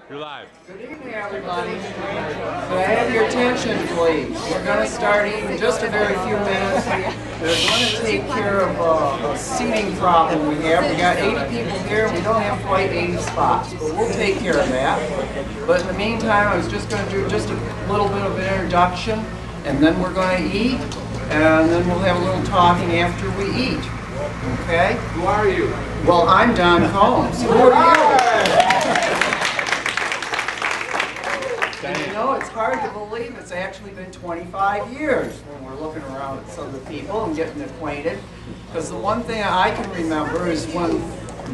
You're live. Good evening, everybody. Could I have your attention, please? We're going to start eating in just a very few minutes. We're going to take care of a seating problem we have. We got 80 people here. We don't have quite 80 spots, but we'll take care of that. But in the meantime, I was just going to do just a little bit of an introduction, and then we're going to eat, and then we'll have a little talking after we eat. Okay? Who are you? Well, I'm Don Combs. Who are you? You know, it's hard to believe it's actually been 25 years when we're looking around at some of the people and getting acquainted. Because the one thing I can remember is when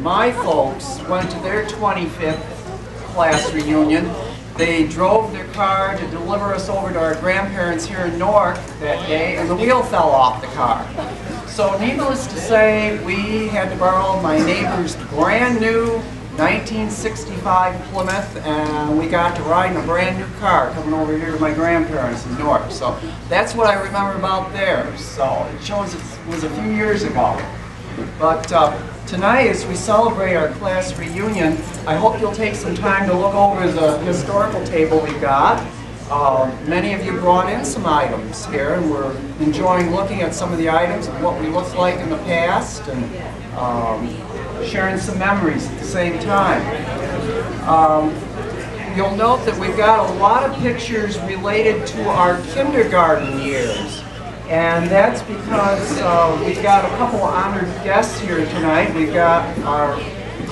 my folks went to their 25th class reunion, they drove their car to deliver us over to our grandparents here in Newark that day, and the wheel fell off the car. So needless to say, we had to borrow my neighbor's brand new 1965 Plymouth, and we got to ride in a brand new car coming over here to my grandparents in Newark. So that's what I remember about there. So it shows it was a few years ago. But tonight, as we celebrate our class reunion, I hope you'll take some time to look over the historical table we've got. Many of you brought in some items here, and we're enjoying looking at some of the items of what we looked like in the past, and sharing some memories at the same time. You'll note that we've got a lot of pictures related to our kindergarten years, and that's because we've got a couple of honored guests here tonight. We've got our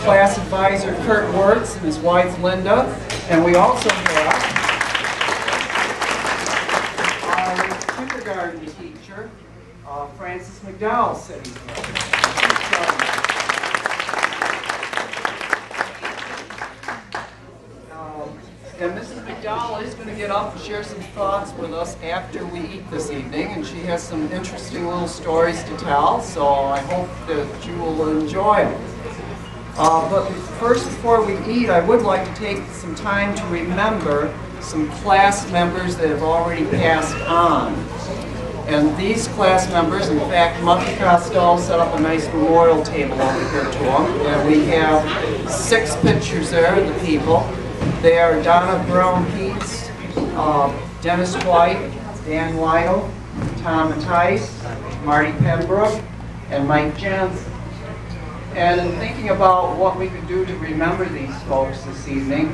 class advisor Kurt Wirtz and his wife Linda, and we also have our kindergarten teacher Francis McDowell sitting here. And Mrs. McDowell is going to get up and share some thoughts with us after we eat this evening, and she has some interesting little stories to tell, so I hope that you will enjoy them. But first, before we eat, I would like to take some time to remember some class members that have already passed on. And these class members, in fact, Monkey Costello set up a nice memorial table over here to them, and we have 6 pictures there of the people. They are Donna Brown-Peets, Dennis White, Dan Lytle, Tom Mattice, Marty Pembroke, and Mike Jensen. And in thinking about what we could do to remember these folks this evening,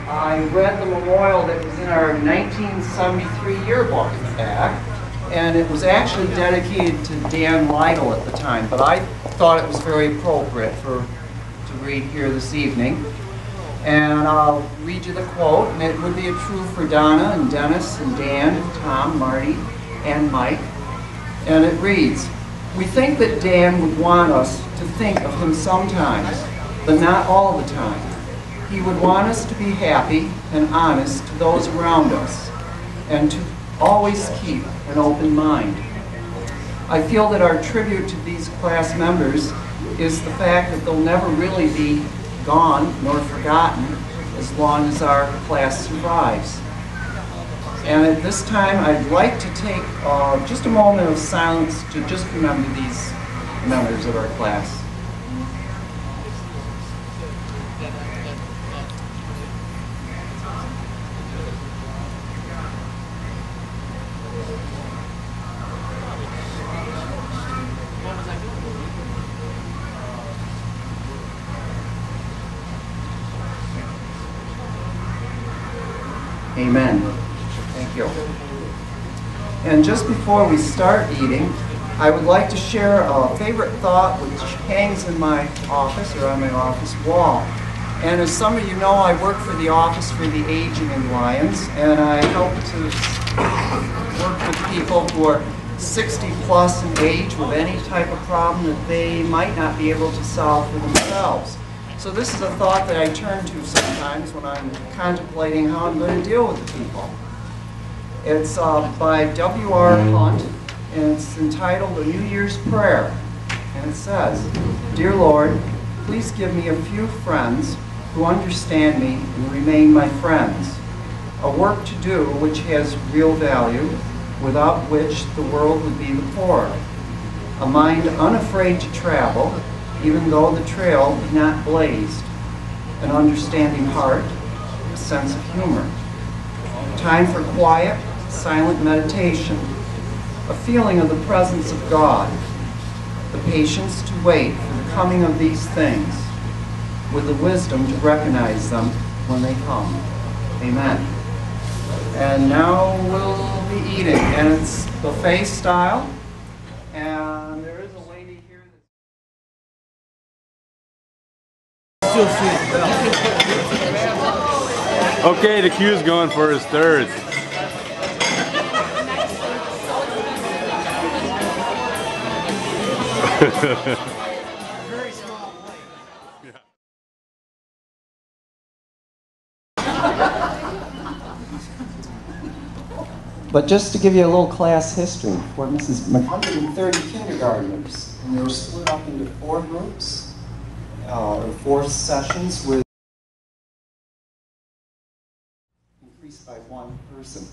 I read the memorial that was in our 1973 yearbook, in fact, and it was actually dedicated to Dan Lytle at the time, but I thought it was very appropriate to read here this evening. And I'll read you the quote, and it would be true for Donna and Dennis and Dan and Tom, Marty, and Mike. And it reads, "We think that Dan would want us to think of him sometimes, but not all the time. He would want us to be happy and honest to those around us, and to always keep an open mind. I feel that our tribute to these class members is the fact that they'll never really be gone nor forgotten as long as our class survives." And at this time, I'd like to take just a moment of silence to just remember these members of our class. Amen. Thank you. And just before we start eating, I would like to share a favorite thought which hangs in my office or on my office wall. And as some of you know, I work for the Office for the Aging in Lyons, and I help to work with people who are 60 plus in age with any type of problem that they might not be able to solve for themselves. So this is a thought that I turn to sometimes when I'm contemplating how I'm going to deal with the people. It's by W.R. Hunt, and it's entitled A New Year's Prayer. And it says, "Dear Lord, please give me a few friends who understand me and remain my friends. A work to do which has real value, without which the world would be the poorer. A mind unafraid to travel, even though the trail be not blazed. An understanding heart, sense of humor, time for quiet, silent meditation, a feeling of the presence of God, the patience to wait for the coming of these things, with the wisdom to recognize them when they come. Amen. And now we'll be eating, and it's buffet style, and there is a lady here that's... Okay, the cue's going for his third. very small plate. But just to give you a little class history, for Mrs. 130 kindergartners, and they were split up into 4 groups, or 4 sessions, with increased by 1 person.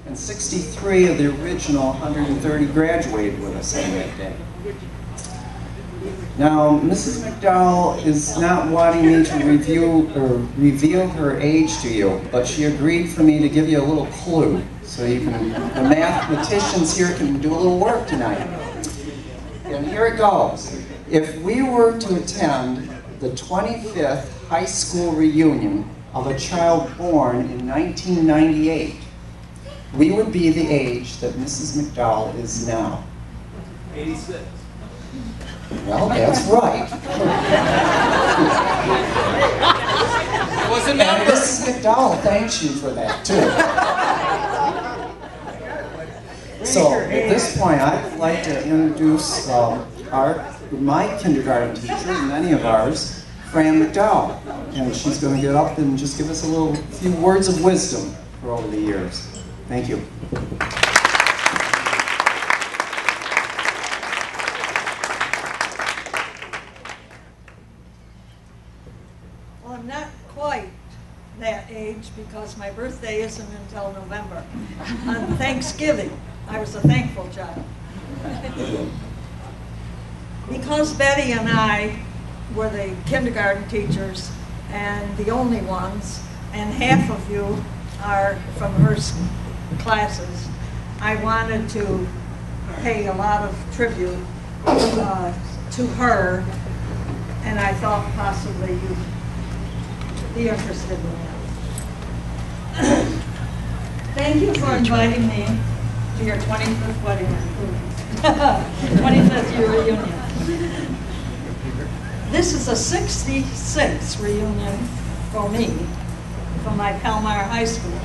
And 63 of the original 130 graduated with us on that day. Now, Mrs. McDowell is not wanting me to reveal her age to you, but she agreed for me to give you a little clue, so you can, the mathematicians here can do a little work tonight. And here it goes. If we were to attend the 25th high school reunion of a child born in 1998, we would be the age that Mrs. McDowell is now. 86. Well, that's right. It was a number. And Mrs. McDowell thanks you for that, too. So, at this point, I'd like to introduce my kindergarten teacher, and many of ours, Fran McDowell. And she's going to get up and just give us a few words of wisdom for over the years. Thank you. Well, I'm not quite that age because my birthday isn't until November. On Thanksgiving, I was a thankful child. Because Betty and I were the kindergarten teachers and the only ones, and half of you are from her classes, I wanted to pay a lot of tribute to her, and I thought possibly you'd be interested in that. Thank you for inviting me to your 25th wedding, 25th year reunion. This is a 66th reunion for me from my Palmyra High School.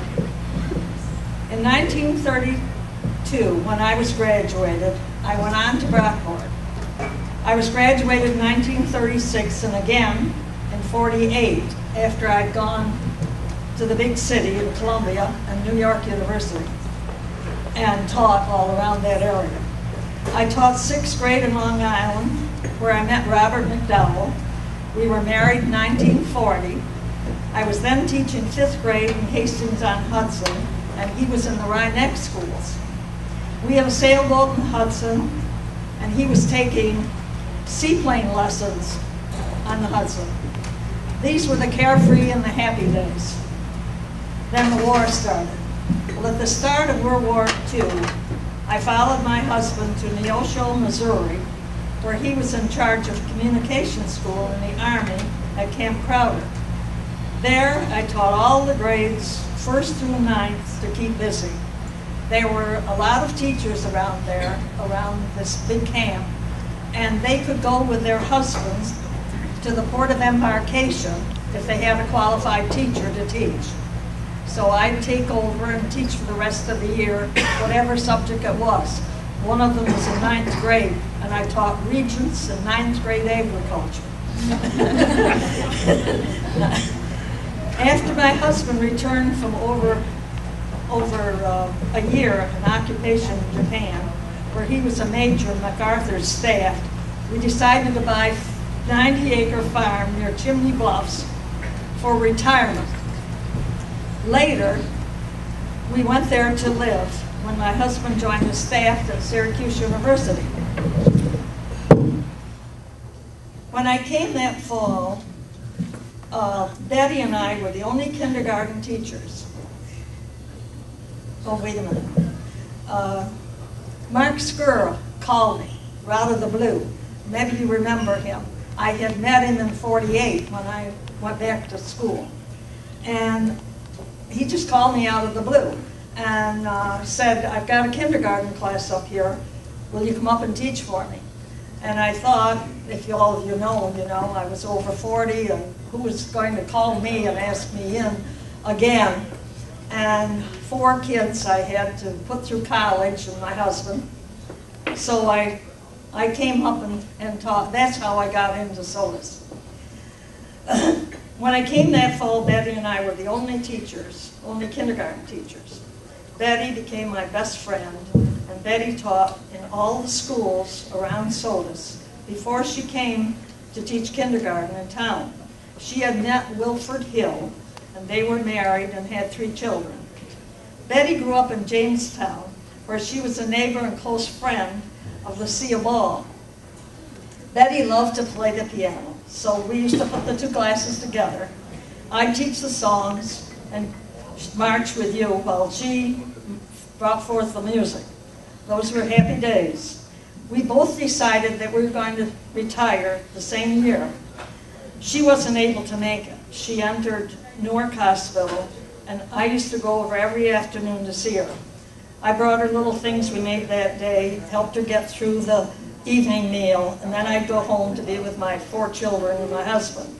In 1932, when I was graduated, I went on to Brockport. I was graduated in 1936 and again in 48 after I'd gone to the big city of Columbia and New York University and taught all around that area. I taught 6th grade in Long Island, where I met Robert McDowell. We were married in 1940. I was then teaching 5th grade in Hastings-on-Hudson, and he was in the Rhinebeck schools. We had a sailboat in Hudson, and he was taking seaplane lessons on the Hudson. These were the carefree and the happy days. Then the war started. Well, at the start of World War II, I followed my husband to Neosho, Missouri, where he was in charge of communication school in the Army at Camp Crowder. There, I taught all the grades, 1st through 9th, to keep busy. There were a lot of teachers around there, around this big camp, and they could go with their husbands to the port of embarkation if they had a qualified teacher to teach. So I'd take over and teach for the rest of the year, whatever subject it was. One of them was in 9th grade, and I taught regents and 9th grade agriculture. After my husband returned from over a year of an occupation in Japan, where he was a major in MacArthur's staff, we decided to buy a 90-acre farm near Chimney Bluffs for retirement. Later, we went there to live when my husband joined the staff at Syracuse University. When I came that fall, Betty and I were the only kindergarten teachers. Oh, wait a minute. Mark Skura called me out of the blue. Maybe you remember him. I had met him in '48 when I went back to school. And he just called me out of the blue and said, I've got a kindergarten class up here. Will you come up and teach for me? And I thought, if all of you know, I was over 40, and who was going to call me and ask me in again? And 4 kids I had to put through college, and my husband. So I came up and taught. That's how I got into Sodus. When I came that fall, Betty and I were the only teachers, only kindergarten teachers. Betty became my best friend, and Betty taught in all the schools around Sodus before she came to teach kindergarten in town. She had met Wilford Hill, and they were married and had 3 children. Betty grew up in Jamestown, where she was a neighbor and close friend of Lucia Ball. Betty loved to play the piano, so we used to put the 2 classes together. I'd teach the songs and march with you while she brought forth the music. Those were happy days. We both decided that we were going to retire the same year. She wasn't able to make it. She entered Newark Hospital, and I used to go over every afternoon to see her. I brought her little things we made that day, helped her get through the evening meal, and then I'd go home to be with my 4 children and my husband.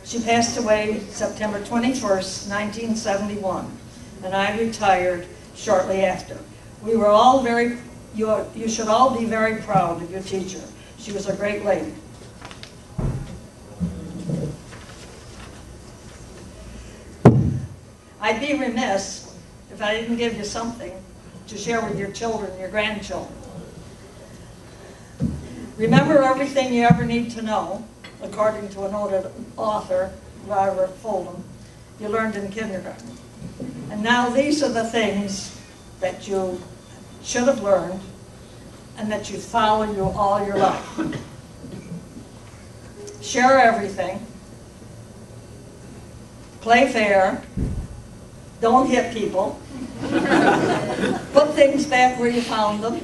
She passed away September 21st, 1971, and I retired shortly after. We were all you should all be very proud of your teacher. She was a great lady. I'd be remiss if I didn't give you something to share with your children, your grandchildren. Remember everything you ever need to know, according to a noted author, Robert Fulton, you learned in kindergarten. And now these are the things that you should have learned and that you follow you all your life. Share everything. Play fair. Don't hit people. Put things back where you found them.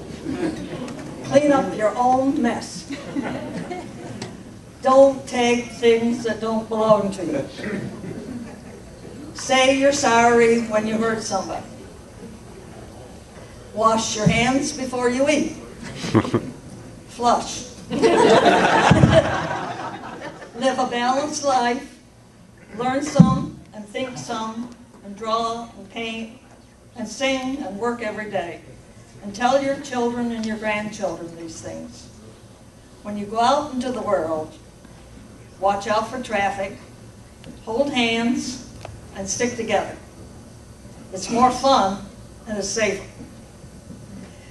Clean up your own mess. Don't take things that don't belong to you. Say you're sorry when you hurt somebody. Wash your hands before you eat. Flush. Live a balanced life. Learn some and think some and draw and paint and sing and work every day. And tell your children and your grandchildren these things. When you go out into the world, watch out for traffic, hold hands, and stick together. It's more fun and it's safer.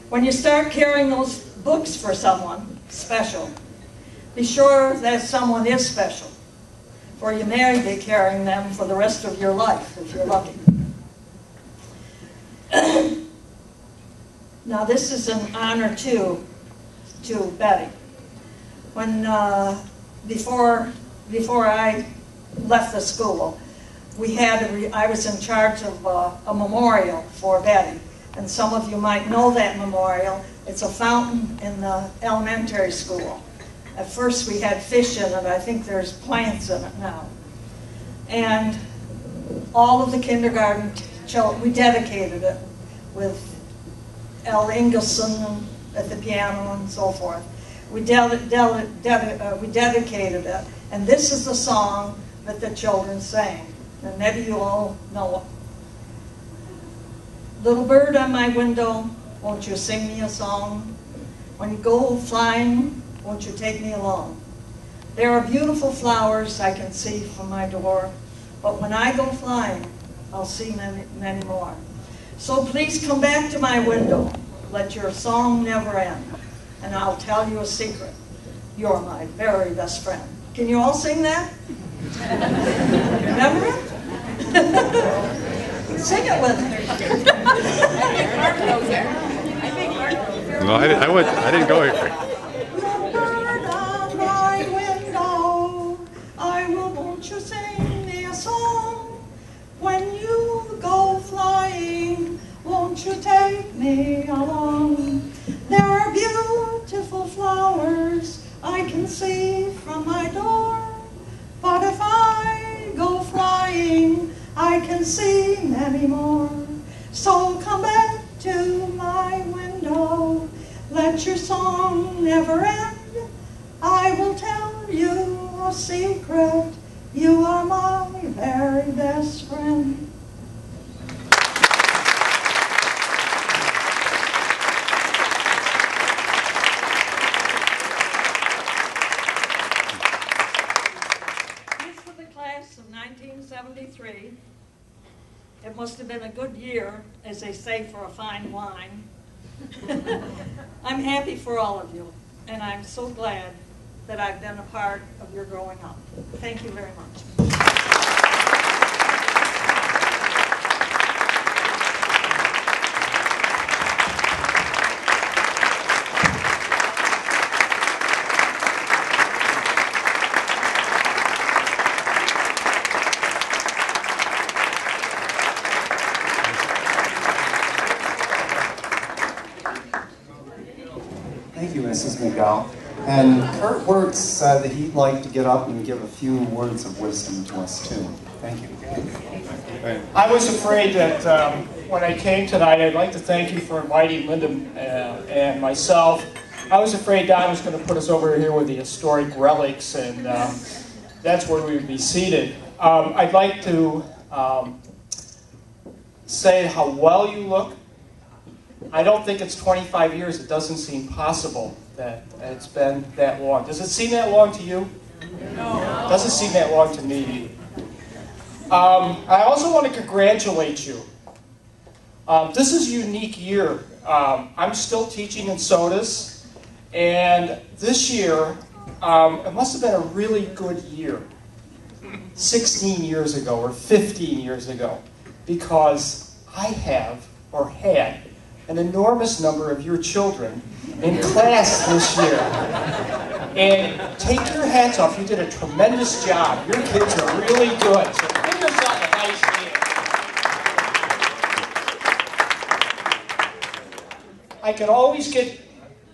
When you start carrying those books for someone special, be sure that someone is special, for you may be carrying them for the rest of your life if you're lucky. Now this is an honor too to Betty. When before I left the school, I was in charge of a memorial for Betty, and some of you might know that memorial. It's a fountain in the elementary school. At first we had fish in it. I think there's plants in it now. And all of the kindergarten children, we dedicated it with L. Ingelson at the piano and so forth. We dedicated it, and this is the song that the children sang. And maybe you all know it. Little bird on my window, won't you sing me a song? When you go flying, won't you take me along? There are beautiful flowers I can see from my door, but when I go flying, I'll see many, many more. So please come back to my window. Let your song never end. And I'll tell you a secret. You're my very best friend. Can you all sing that? Remember it? Sing it with me. No, I didn't go here. Little bird on my window, won't you sing me take me along. There are beautiful flowers I can see from my door, but if I go flying, I can see many more. So come back to my window, let your song never end. I will tell you a secret, you are my very best friend. This for the class of 1973. It must have been a good year, as they say, for a fine wine. I'm happy for all of you, and I'm so glad that I've been a part of your growing up. Thank you very much. Thank you, Mrs. McGow. And Kurt Wirtz said that he'd like to get up and give a few words of wisdom to us, too. Thank you. I was afraid that when I came tonight, I'd like to thank you for inviting Linda and myself. I was afraid Don was going to put us over here with the historic relics, and that's where we would be seated. I'd like to say how well you look. I don't think it's 25 years. It doesn't seem possible that it's been that long. Does it seem that long to you? No. It doesn't seem that long to me. I also want to congratulate you. This is a unique year. I'm still teaching in Sodus, and this year, it must have been a really good year. 16 years ago or 15 years ago, because I have, or had, an enormous number of your children in class this year. And take your hats off, you did a tremendous job. Your kids are really good. So give yourself a nice hand. I can always get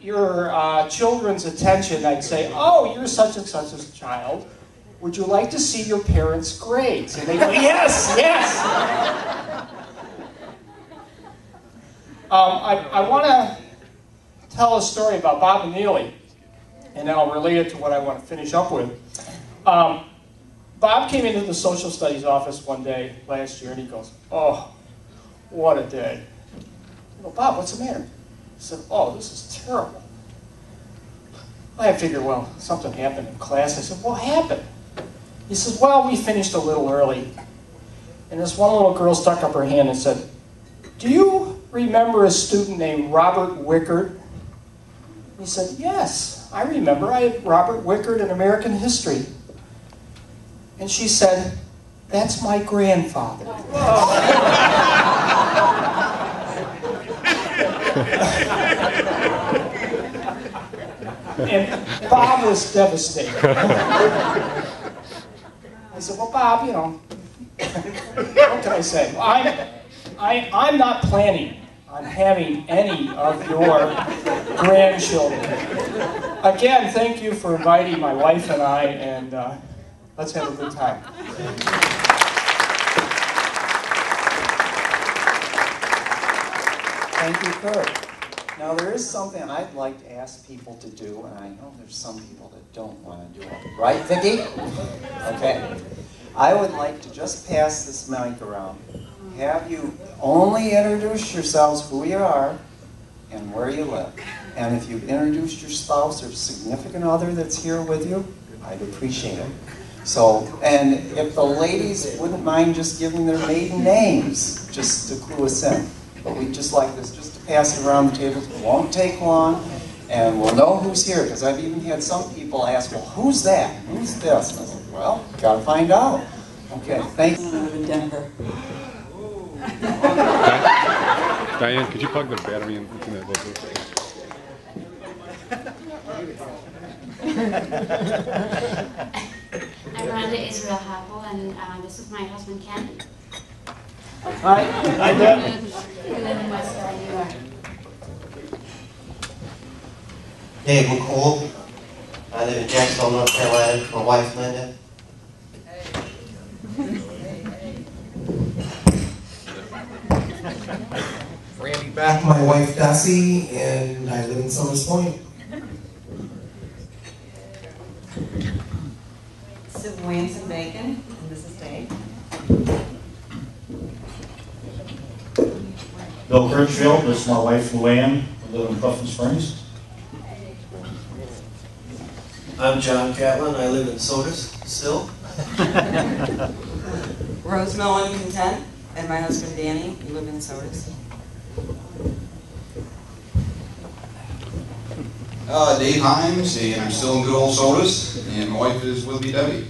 your children's attention. I'd say, oh, you're such and such a child. Would you like to see your parents' grades? And they go, yes, yes. I want to tell a story about Bob and Neely, and then I'll relate it to what I want to finish up with. Bob came into the social studies office one day last year, and he goes, oh, what a day. I go, Bob, what's the matter? He said, oh, this is terrible. I figured, well, something happened in class. I said, what happened? He says, well, we finished a little early. And this one little girl stuck up her hand and said, do you remember a student named Robert Wickard? He said, yes, I remember. I had Robert Wickard in American history. And she said, that's my grandfather. And Bob was devastated. I said, well, Bob, you know, what can I say? Well, I'm not planning on having any of your grandchildren. Again, thank you for inviting my wife and I, and let's have a good time. Thank you, Kurt. Now, there is something I'd like to ask people to do, and I know there's some people that don't want to do it. Right, Vicki? Okay. I would like to just pass this mic around. Have you only introduce yourselves who you are and where you live. And if you've introduced your spouse or significant other that's here with you, I'd appreciate it. So, and if the ladies wouldn't mind just giving their maiden names, just to clue us in. But we'd just like this, just to pass it around the table. It won't take long, and we'll know who's here, because I've even had some people ask, well, who's that? Who's this? And I said, well, gotta find out. Okay, thanks. I live in Denver. Diane, could you plug the battery into that little I'm Rhonda Israel Happel, and this is my husband Ken. Hi, hi, Deb. Dave McCool. I live in Jacksonville, North Carolina. My wife, Linda. Randy back, my wife Dusty, and I live in Sodus Point. Sue Williamson Bacon, and this is Dave. Bill Kirchfield, this is my wife Luann. We live in Clifton Springs. I'm John Catlin. I live in Sodus still. Rose Mellon Content, and my husband Danny. We live in Sodus. Dave Himes, and I'm still in good old Sodus, and my wife is with me, Debbie.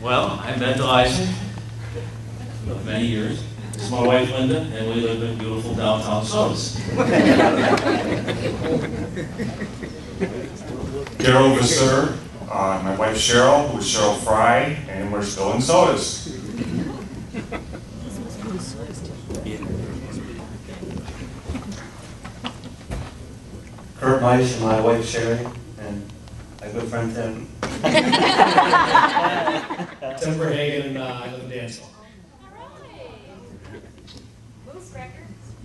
Well, I'm Ben Delizer of many years. This is my wife Linda, and we live in beautiful downtown Sodus. Daryl Vasseur, my wife Cheryl, who's Cheryl Fry, and we're still in Sodus. Kurt Mice and my wife Sherry, and my good friend Tim. Tim Verhagen, and I live in Dansville.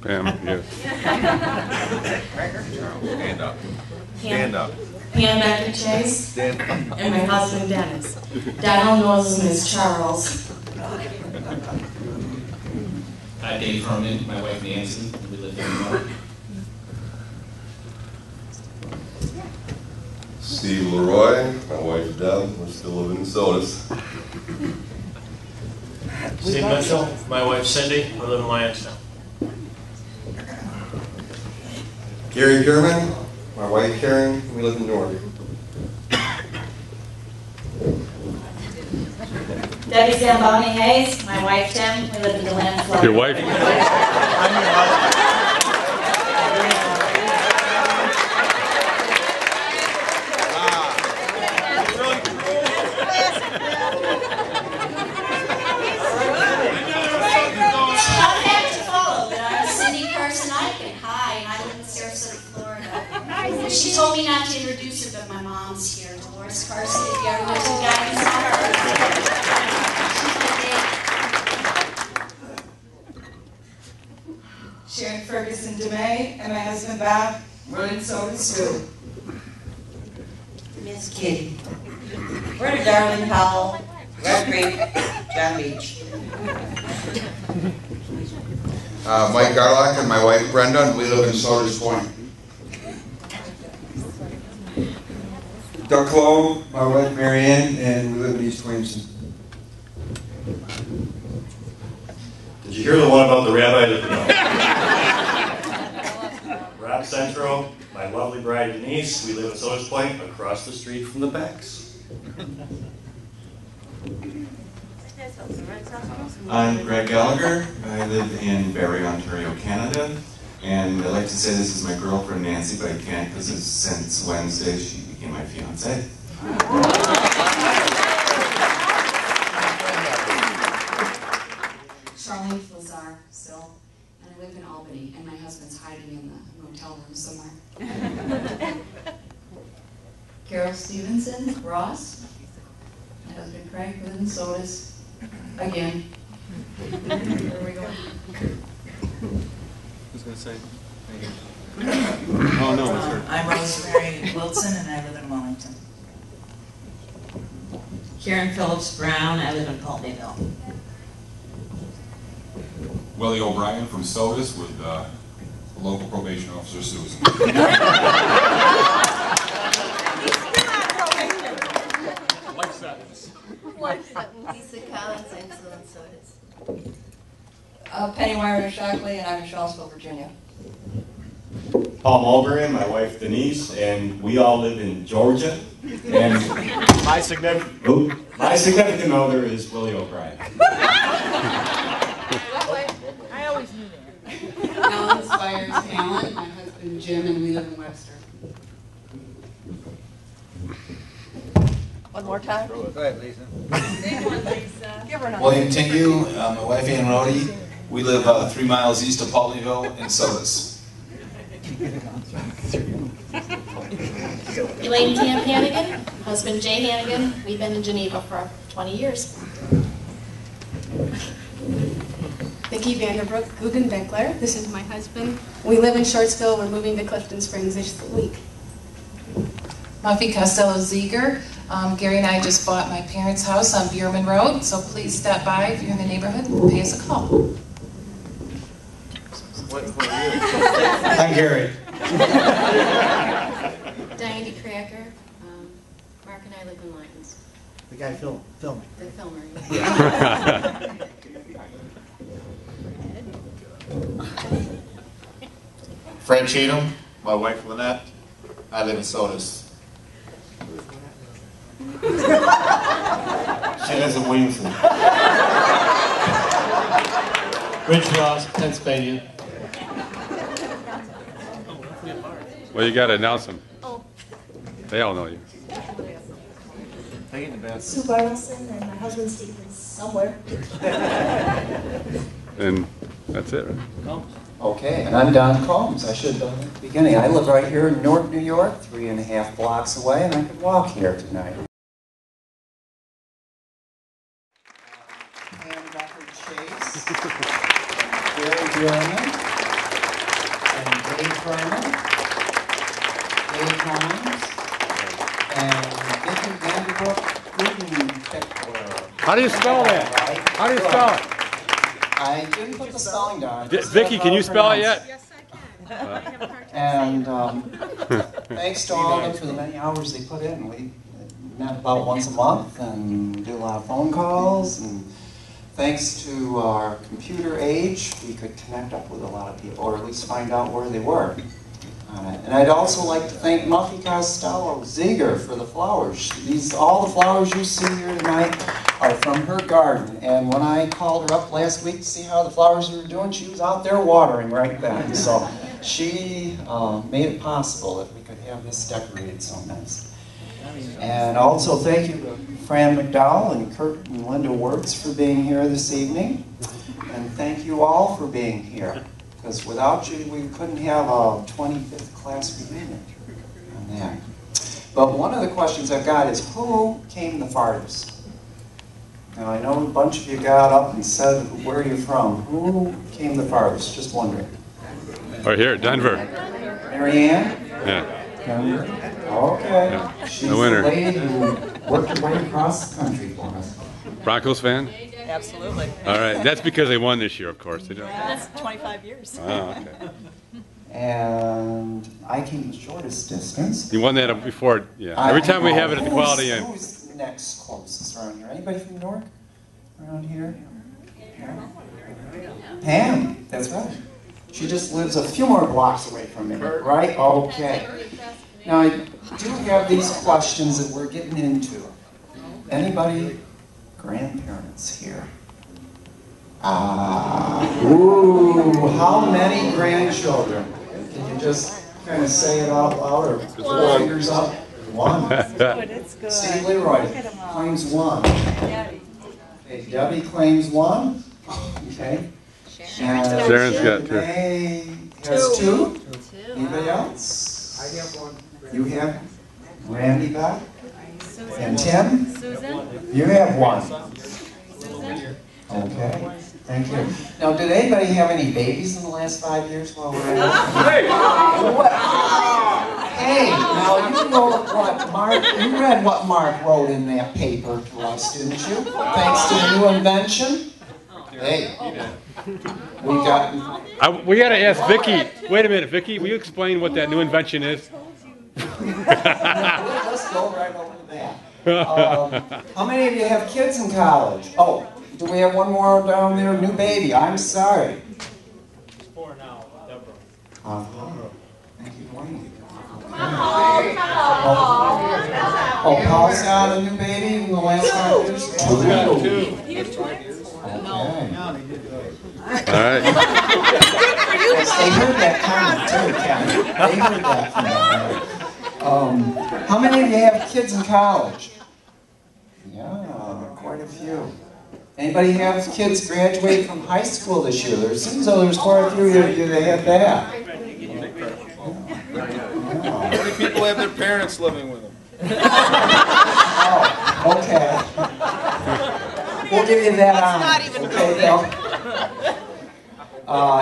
Pam, yes. Stand up. Stand up. Pam Becker Chase, and my husband Dennis. Donald knows him as Charles. Hi, Dave Herman, my wife Nancy. We live in New York. Steve Leroy, my wife Deb, we're still living in Sodus. Steve Mitchell, my wife Cindy, we live in Lansdowne. Gary German, my wife Karen, we live in Newark. Debbie Zamboni Hayes, my wife Tim, we live in DeLand, Florida. Your wife? She told me not to introduce her, but my mom's here. Dolores Carson, if you ever wish to guidance on her. Sharon Ferguson DeMay, and my husband Bob. We're in Sodus too. Miss Kitty. We're to Darling Powell, Red Creek, John Beach. Mike Garlock and my wife Brenda, and we live in Sodus Point. Doug Clough, my wife Marianne, and we live in East Williamson. Did you hear the one about the rabbi that Rob Centro, my lovely bride Denise, we live in Sodus Point, across the street from the Becks. I'm Greg Gallagher. I live in Barrie, Ontario, Canada. And I'd like to say this is my girlfriend Nancy, but I can't because since Wednesday she became my fiance. Charlene Flazar, still, and I live in Albany, and my husband's hiding in the motel room somewhere. Carol Stevenson, Ross, my husband Craig, live in Sodus, again. Where are we going? Who's going to say? Oh, no, it's her. I'm Rosemary Wilson, and I live in Wellington. Karen Phillips Brown, I live in Pulteneyville. Willie O'Brien from Sodus with local probation officer Susan. Life sentence. Life sentence. Lisa Collins, I'm still in Sodus. Penny Wire Shockley, and I'm in Charlottesville, Virginia. Paul Mulberry, my wife Denise, and we all live in Georgia. And my significant other is Willie O'Brien. I always knew that. Ellen Spires Talent, my husband Jim, and we live in Webster. One more time. Go ahead, Lisa. Give her another. William Tingu, my wife Ann Rhodey. We live 3 miles east of Pauldingville in Sodus. Elaine Camp Hannigan, husband Jay Hannigan. We've been in Geneva for 20 years. Vicki Vanderbrook Guggenbeckler. This is my husband. We live in Shortsville. We're moving to Clifton Springs this week. Muffy Costello Ziegler. Gary and I just bought my parents' house on Bierman Road, so please stop by if you're in the neighborhood and pay us a call. I'm Gary. Diane DeCracker. Mark and I live in Lyons. The guy filming. The filmer. Fred Cheatham, my wife Lynette. I live in Sodus. She lives in Williamson. Rich Ross, Pennsylvania. Well, you got to announce them. They all know you. Sue Bartleson and my husband Steve is somewhere. And that's it, right? Okay, and I'm Don Combs. I should have done it at the beginning. I live right here in Newark, New York, 3.5 blocks away, and I could walk here tonight. And Dr. Chase, and Barry Bierman, and Dave Furman, Dave Hines, and Vicki Vanderbrook Guggenbeckler. How do you spell that? How do you spell it? I didn't put the spelling down. Vicky, can you spell it yet? Yes, I can. And thanks to all of them for the many hours they put in. We met about once a month and did a lot of phone calls. And thanks to our computer age, we could connect up with a lot of people, or at least find out where they were. And I'd also like to thank Muffy Costello Ziegler for the flowers. All the flowers you see here tonight are from her garden. And when I called her up last week to see how the flowers were doing, she was out there watering right then. So she made it possible that we could have this decorated so nice. And also thank you to Fran McDowell and Kurt and Linda Wirtz for being here this evening. And thank you all for being here. Because without you, we couldn't have a 25th class reunion on that. But one of the questions I've got is, who came the farthest? Now, I know a bunch of you got up and said, where are you from? Who came the farthest? Just wondering. Right here, Denver. Marianne? Yeah. Denver? Okay. Yeah. She's The winner. the lady who worked her way across the country for us. Broncos fan? Absolutely. All right. That's because they won this year, of course. They don't. That's 25 years. Oh, okay. And I came the shortest distance. You won that before, yeah. Every time we have it at the Quality Inn. Who's next closest around here? Anybody from Newark? Around here? Pam, that's right. She just lives a few more blocks away from me, right? Okay. Now, I do have these questions that we're getting into. Anybody grandparents here? Ooh, how many grandchildren? Can you just kind of say it out loud or put your fingers up? One. Steve Leroy claims one. Okay, Debbie claims one. Okay. Sharon's got two. Renee has two. Anybody else? I have one. You have Randy back? And Tim? You have one. Okay. Thank you. Now, did anybody have any babies in the last 5 years while we're at it? Hey, now you know what Mark, you read what Mark wrote in that paper to us, didn't you? Thanks to the new invention? Hey, we got... We got to ask Vicky. Wait a minute, Vicky, will you explain what that new invention is? Let's go right over to that. How many of you have kids in college? Oh, do we have one more down there? New baby. I'm sorry. 4 now, Deborah. Thank you, Dwayne. Oh, Paul's got a new baby in the last 5 years? Two. Okay. All right. They heard that comment too, Ken. They heard that from that. How many of you have kids in college? Yeah, quite a few. Anybody have kids graduate from high school this year? There seems though there's quite a few of you that had that. How many people have their parents living with them? Oh, okay. We'll give you that on. Okay, Bill.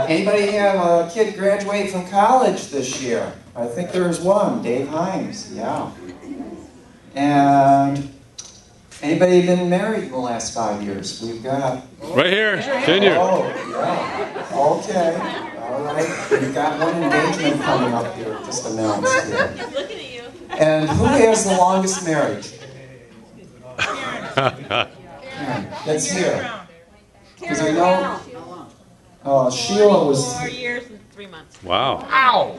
Anybody have a kid graduate from college this year? I think there's one, Dave Himes, yeah. And anybody been married in the last 5 years? We've got... Right here, Junior. Oh, yeah. Okay. All right. We've got one engagement coming up here, just announced here. Looking at you. And who has the longest marriage? Karen. That's here. Because I know... Sheila was... 4 years and 3 months. Wow. Ow!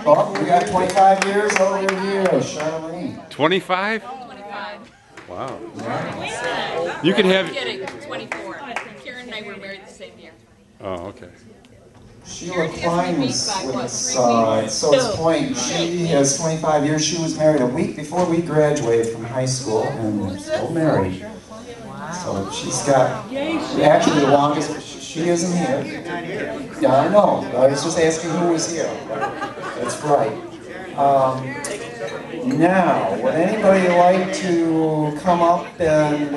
Oh, we got 25 years over here, Charlene. 25? 25. Wow. Yeah. You can have... I'm kidding, 24. Karen and I were married the same year. Oh, okay. Sheila Klein was with us at Sodus Point. She has 25 years. She was married a week before we graduated from high school and still married. So she's got actually the longest. She isn't here. Yeah, I know. I was just asking who was here. That's right. Now, would anybody like to come up and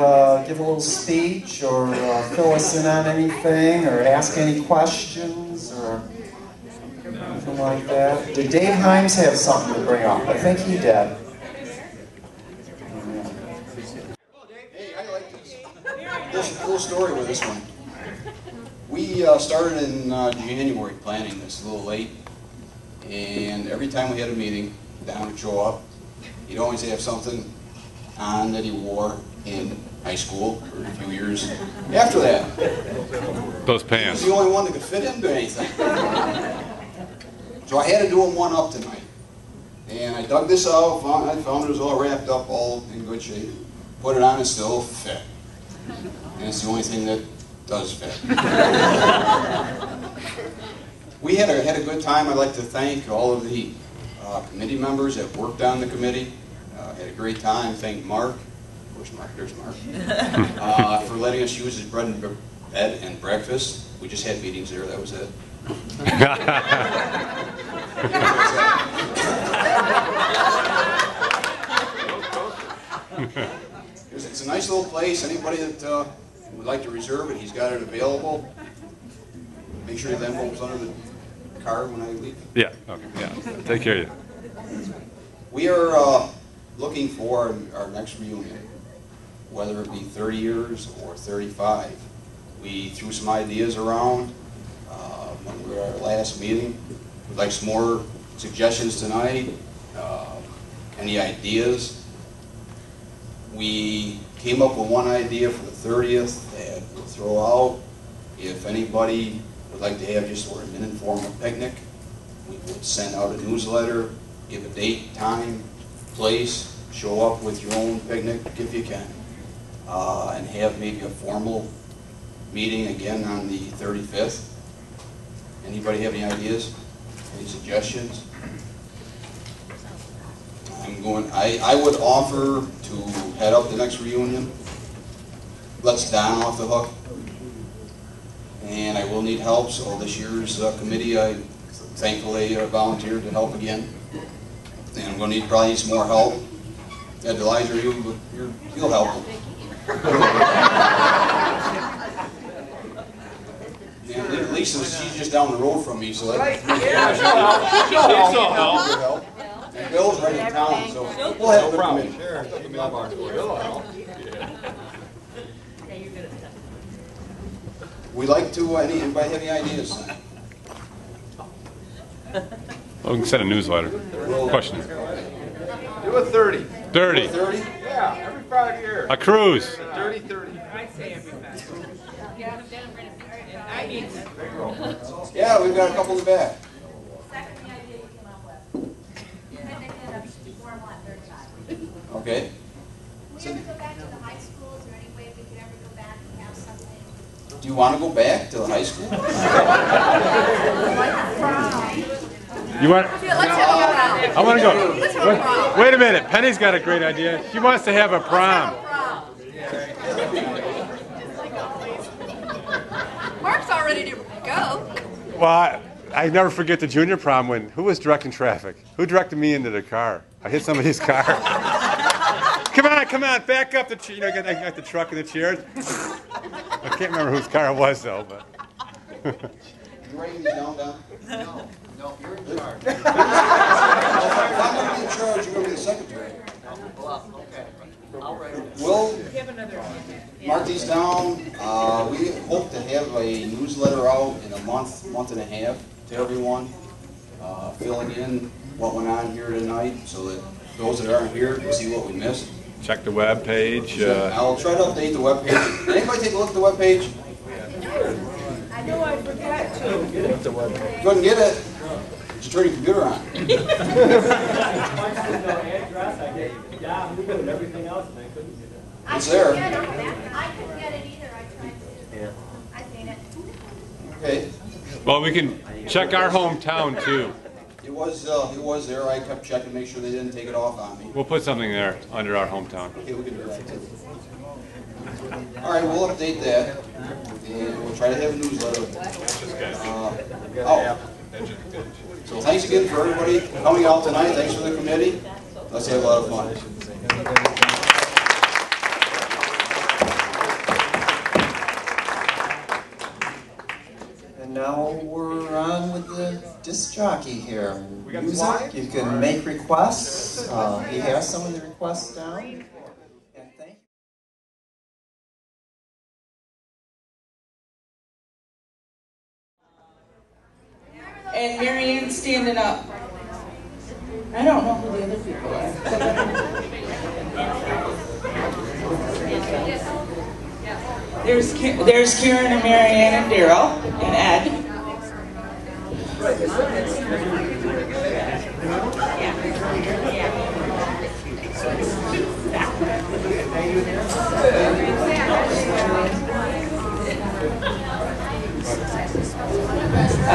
give a little speech or fill us in on anything or ask any questions or anything like that? Did Dave Himes have something to bring up? I think he did. Hey, I like this. There's a cool story with this one. We started in January planning this, a little late, and every time we had a meeting, Don would show up. He'd always have something on that he wore in high school for a few years after that. Those pants. He was the only one that could fit into anything. So I had to do him one up tonight. And I dug this out, I found it was all wrapped up, all in good shape. Put it on and still fit. And it's the only thing that does fit. We had a good time. I'd like to thank all of the committee members that worked on the committee. Had a great time. Thank Mark. Where's Mark? There's Mark. For letting us use his bed and breakfast. We just had meetings there. That was it. It's a nice little place. Anybody that would like to reserve it, he's got it available. Make sure the envelope's under the car when I leave. Yeah, okay, yeah. Take care of you. We are looking for our next reunion, whether it be 30 years or 35. We threw some ideas around when we were at our last meeting. We'd like some more suggestions tonight. Any ideas? We came up with one idea for the 30th that we'll throw out. If anybody would like to have just sort of an informal picnic, we would send out a newsletter, give a date, time, place, show up with your own picnic if you can, and have maybe a formal meeting again on the 35th. Anybody have any ideas? Any suggestions? I would offer to head up the next reunion. Let's Don off the hook. And I will need help, so this year's committee, I thankfully volunteered to help again. And I'm going to probably need some more help. Eliza, you'll help. Yeah, Lisa, she's just down the road from me, so that she'll help. And Bill's right in town, so we'll have a committee. Sure, We like to, anybody have any ideas? Well, we can send a newsletter. Question. Do a 30. 30. 30? Yeah, every 5 years. A cruise. 30, 30. I say every 5 years. Yeah, we've got a couple in the back. Okay. Will we ever go back to the high school? Is there any way we could ever go back and have something? Do you want to go back to the high school? You want? Let's have a I want to go. Wait a minute. Penny's got a great idea. She wants to have a prom. Mark's all ready to go. Well, I never forget the junior prom when, who was directing traffic? Who directed me into the car? I hit somebody's car. Come on, back up the, I got the truck and the chairs. I can't remember whose car it was though, but. You writing these down, Don? No, you're in charge. If I'm going to be in charge, you're going to be the secretary. Well, okay. I'll write it. We'll mark these down. We hope to have a newsletter out in a month and a half to everyone, filling in what went on here tonight so that those that aren't here can see what we missed. Check the web page. I'll try to update the web page. Anybody take a look at the web page? I know I forgot to. Go ahead and get it. Did you turn your computer on? It's there. I couldn't get it either. I tried to. I seen it. Okay. Well, we can check our hometown too. It was there. I kept checking, make sure they didn't take it off on me. We'll put something there under our hometown. Okay, we can do that too. All right, we'll update that, and we'll try to have a newsletter. So thanks again for everybody coming out tonight. Thanks for the committee. Let's have a lot of fun. And now we're on with the disc jockey here. Music, you can make requests. He has some of the requests down. And Marianne standing up. I don't know who the other people are. There's Karen and Marianne and Daryl and Ed.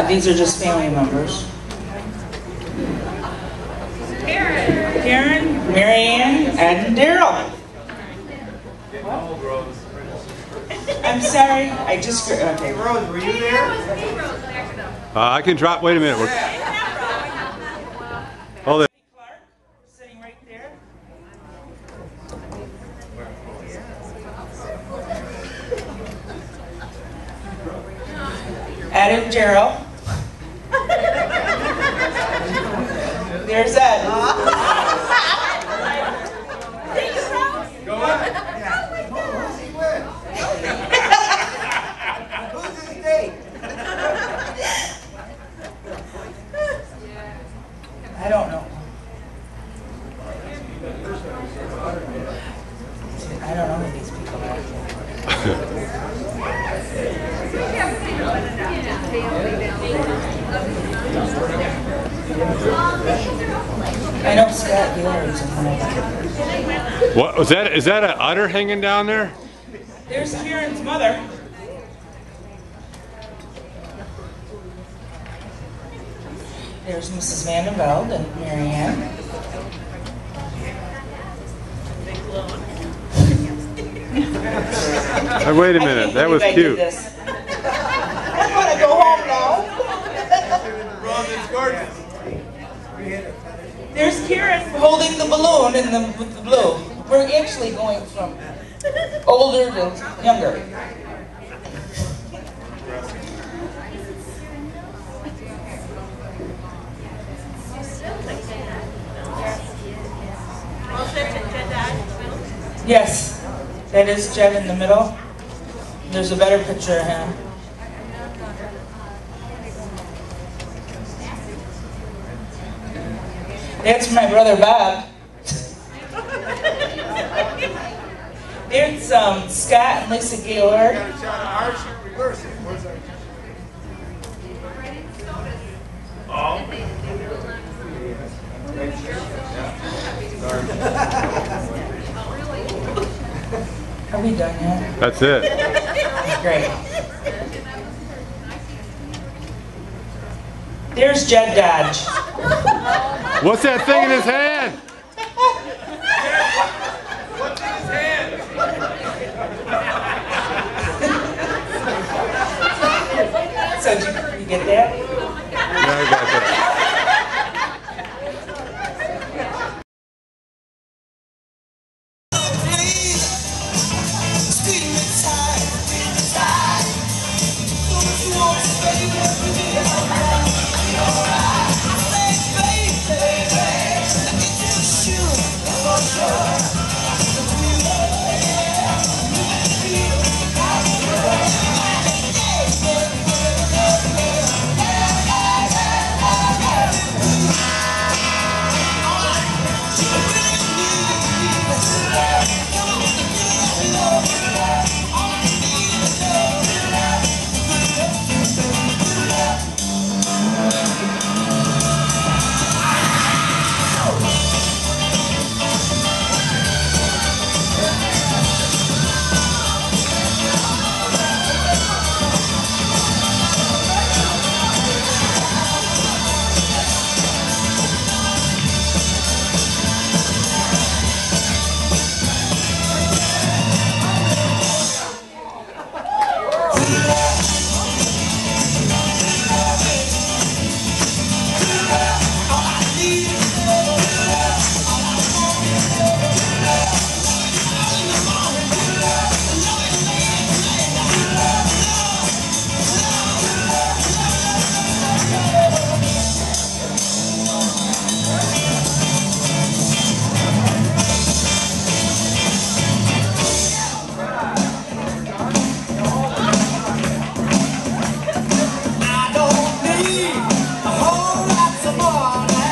These are just family members. Karen, Marianne, Ed, and Daryl. I'm sorry, I just, okay. Rose, were you there? I can drop, wait a minute. Hold it. Sitting right there. Ed and Daryl. There's Ed. Go ahead. Who's his date? I don't know. I don't know who these people are. I know Scott Gary's in one of them. What was that? Is that an udder hanging down there? There's Karen's mother. There's Mrs. Vandenveld and Marianne. Wait a minute, that was cute. I want to go home now. Rose, it's gorgeous. There's Karen holding the balloon with the blue. We're actually going from older to younger. Yes, that is Jed in the middle. There's a better picture of him. That's my brother Bob. There's Scott and Lisa Gaylord. Are we done yet? That's it. Great. There's Jed Dodge. What's that thing in his hand? What's in his hand? So you get that? Yeah, I got that.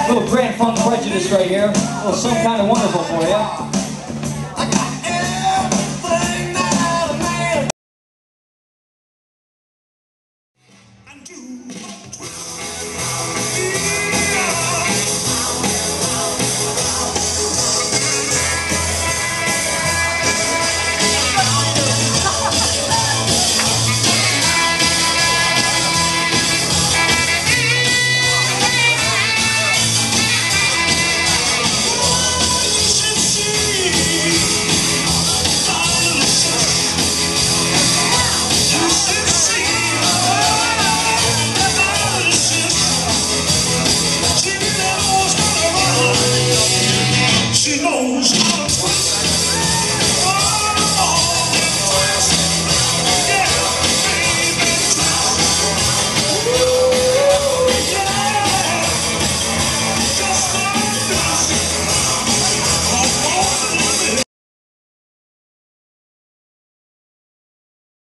Little Grand Funk Prejudice right here. A little Some Kind of Wonderful for you.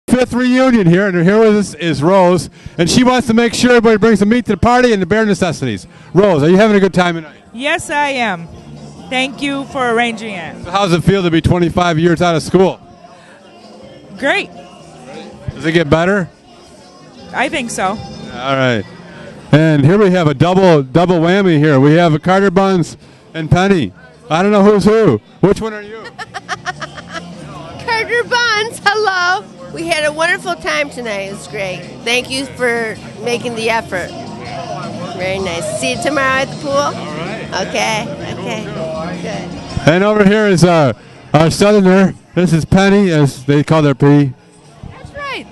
Fifth reunion here, and here with us is Rose, and she wants to make sure everybody brings some meat to the party and the bare necessities. Rose, are you having a good time tonight? Yes, I am. Thank you for arranging it. So how does it feel to be 25 years out of school? Great. Does it get better? I think so. All right. And here we have a double whammy here. We have a Carter Buns and Penny. I don't know who's who. Which one are you? Carter Buns, hello. We had a wonderful time tonight. It was great. Thank you for making the effort. Very nice. See you tomorrow at the pool? All right. Okay. Okay. Good. And over here is our Southerner. This is Penny, as they call their P. That's right.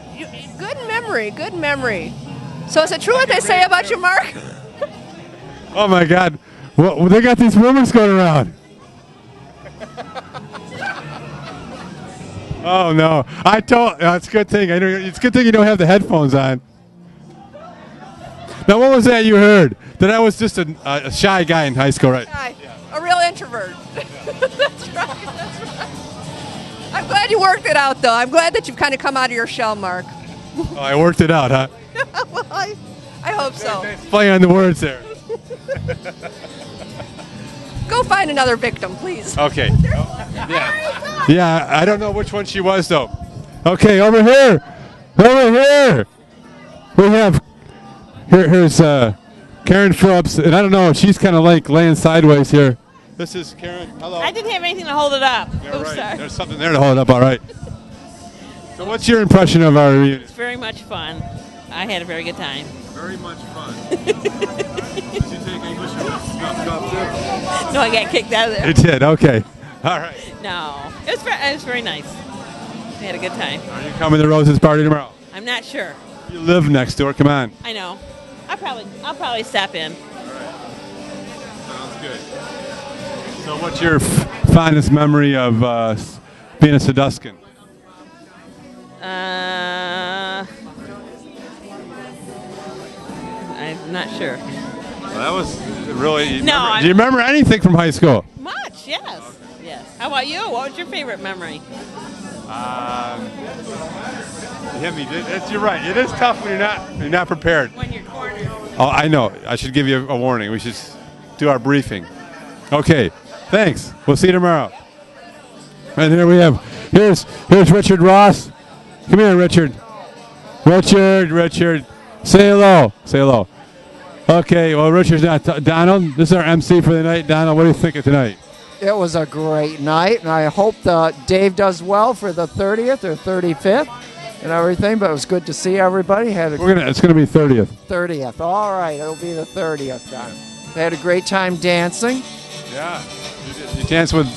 Good memory. Good memory. So is it true what they say about you, Mark? Oh my God. Well, they got these rumors going around. Oh no! It's a good thing. It's a good thing you don't have the headphones on. Now, what was that you heard? That I was just a shy guy in high school, right? A real introvert. That's right. That's right. I'm glad you worked it out, though. I'm glad that you've kind of come out of your shell, Mark. Oh, I worked it out, huh? Well, I hope so. Play on the words there. Go find another victim, please. Okay. Yeah. Yeah, I don't know which one she was, though. Okay, over here. Over here. We have, here's Karen Phillips, and I don't know, she's kind of like laying sideways here. This is Karen. Hello. I didn't have anything to hold it up. Yeah, Oops, right. sorry. There's something there to hold it up, all right. So what's your impression of our reunion? It's very much fun. I had a very good time. Very much fun. Did you take English or snuffed up too? No, I got kicked out of there. You did, okay. All right. No, it was very nice. We had a good time. Are you coming to Rose's party tomorrow? I'm not sure. You live next door, come on. I know. I'll probably stop in. Sounds good. So what's your fondest memory of being a Soduscan? I'm not sure. Well, that was really... No, do you remember anything from high school? Much, yes. Yes. How about you? What was your favorite memory? You're right. It is tough when you're not prepared. When you're cornered. Oh, I know. I should give you a warning. We should do our briefing. Okay. Thanks. We'll see you tomorrow. And here we have. Here's Richard Ross. Come here, Richard. Richard. Say hello. Say hello. Okay. Well, Richard's not. Donald, this is our MC for the night. Donald, what do you think of tonight? It was a great night, and I hope Dave does well for the 30th or 35th and everything, but it was good to see everybody. It's going to be 30th. 30th. All right, it'll be the 30th then. They had a great time dancing. Yeah. You danced with...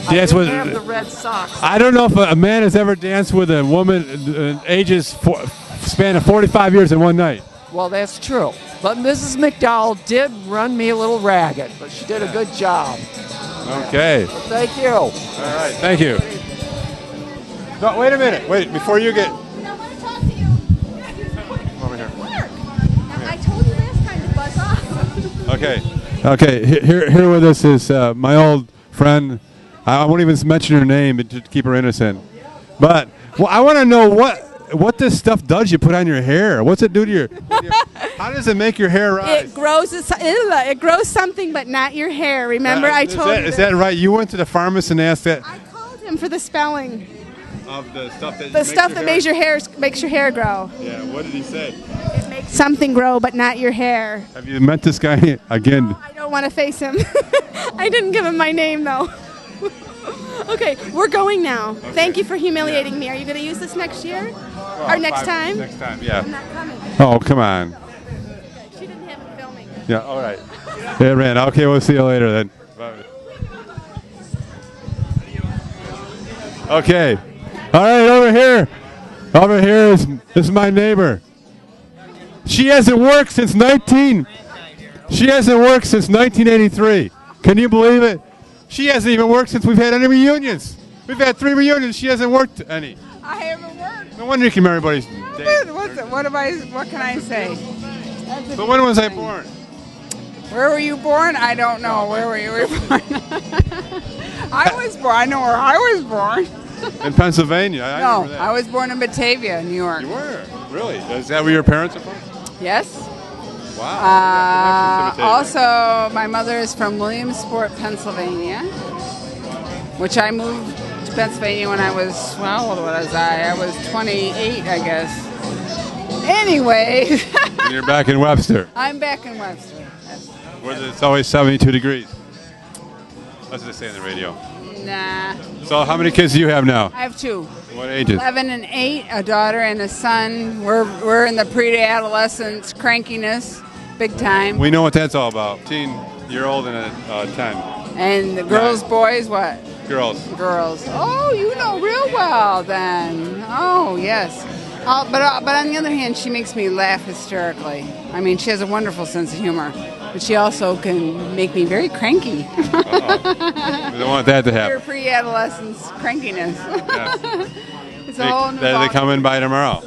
I didn't have the red socks. I don't know if a man has ever danced with a woman span of 45 years in one night. Well, that's true. But Mrs. McDowell did run me a little ragged, but she did a good job. Okay. Well, thank you. All right, thank you. No, wait a minute. Wait, before you get... I want to talk to you. Over here. I told you last time to buzz off. Okay. Here with us is my old friend. I won't even mention her name to keep her innocent. But I want to know what this stuff does you put on your hair. What's it do to your how does it make your hair rise? It grows something, but not your hair. Remember, I told you. Is that right? You went to the pharmacist and asked that? I called him for the spelling. Of the stuff that makes your hair grow. Yeah. What did he say? It makes something grow, but not your hair. Have you met this guy again? No, I don't want to face him. I didn't give him my name though. Okay, we're going now. Okay. Thank you for humiliating me. Are you going to use this next year? Or next time? Next time, yeah. I'm not coming. Oh, come on. She didn't have it filming. Yeah, all right. It ran. Okay, we'll see you later then. Bye. Okay. All right, over here. Over here is my neighbor. She hasn't worked since 1983. Can you believe it? She hasn't even worked since we've had any reunions. We've had 3 reunions. She hasn't worked any. I haven't worked. No wonder you can remember everybody's days. What can I say? But when was I born? Where were you born? I don't know. Where were you born? I was born. I know where I was born. In Pennsylvania. I No, remember that. I was born in Batavia, New York. You were? Really? Is that where your parents are from? Yes. Wow. Also, my mother is from Williamsport, Pennsylvania, which I moved to Pennsylvania when I was, well, how old was I? I was 28, I guess. Anyway. And you're back in Webster. I'm back in Webster. Yes. Where it's always 72 degrees. That's what they say on the radio. Nah. So how many kids do you have now? I have 2. What ages? 11 and 8, a daughter and a son. We're in the pre-adolescence crankiness, big time. We know what that's all about. 10-year-old and a 10. And the girls, boys, what? Girls. Girls. Oh, you know real well then. Oh, yes. But on the other hand, she makes me laugh hysterically. I mean, she has a wonderful sense of humor, but she also can make me very cranky. We don't want that to happen. Your pre-adolescence crankiness. Yes. It's a whole new They come in by tomorrow.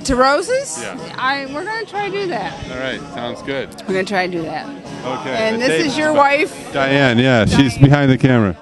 To Rose's? Yeah. We're going to try to do that. All right. Sounds good. We're going to try to do that. Okay. And this is your wife? Diane. Yeah. She's behind the camera.